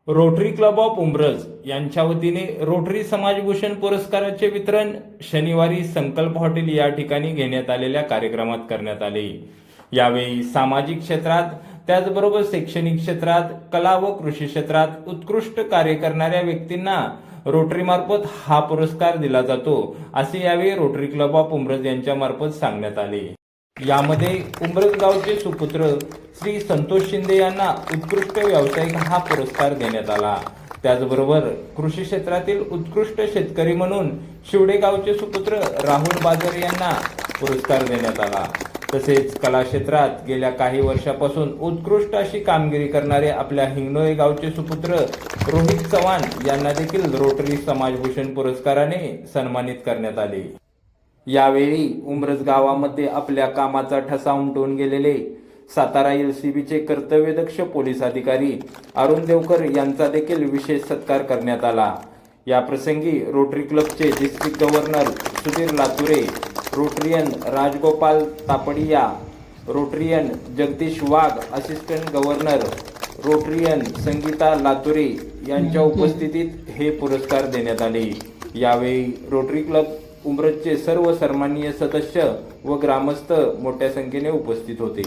Rotary club of Umbraj यांच्या वतीने rotary समाजभूषण पुरस्काराचे वितरण शनिवारी संकल्प हॉटेल या ठिकाणी घेण्यात आलेल्या कार्यक्रमात करण्यात आले। यावेळी सामाजिक क्षेत्रात त्याचबरोबर शैक्षणिक क्षेत्रात कला व कृषी क्षेत्रात उत्कृष्ट कार्य करणाऱ्या व्यक्तींना रोटरी मार्फत हा पुरस्कार दिला जातो असे यावेळी रोटरी क्लब ऑफ उंब्रज यांच्या मार्फत सांगण्यात आले। यामध्ये उंब्रज गावचे सुपुत्र श्री संतोष शिंदे यांना उत्कृष्ट व्यावसायिक हा पुरस्कार देण्यात आला। त्याचबरोबर कृषी क्षेत्रातील उत्कृष्ट शेतकरी म्हणून शिवडे गावचे सुपुत्र राहुल बाजर यांना पुरस्कार देण्यात आला। तसेच कला क्षेत्रात गेल्या काही वर्षापासून उत्कृष्ट अशी कामगिरी करणारे आपल्या हिंगणोळे गावचे सुपुत्र रोहित चव्हाण यांना देखील रोटरी समाजभूषण पुरस्काराने सन्मानित करण्यात आले। यावेळी उंब्रज गावामध्ये आपल्या कामाचा ठसा उमटवून गेलेले सातारा एलसीबीचे कर्तव्यदक्ष पोलीस अधिकारी अरुण देवकर यांचा देखील विशेष सत्कार करण्यात आला। या प्रसंगी रोटरी क्लबचे district governor Sudhir Lature, Rotarian Rajgopal Tapadia, Rotarian Jagdish Wagh, assistant governor Rotarian Sangeeta Lature यांच्या उपस्थितीत हे पुरस्कार देण्यात आले। यावेळी रोटरी क्लब उंब्रजचे सर्व सन्माननीय सदस्य व ग्रामस्थ मोठ्या संख्येने उपस्थित होते।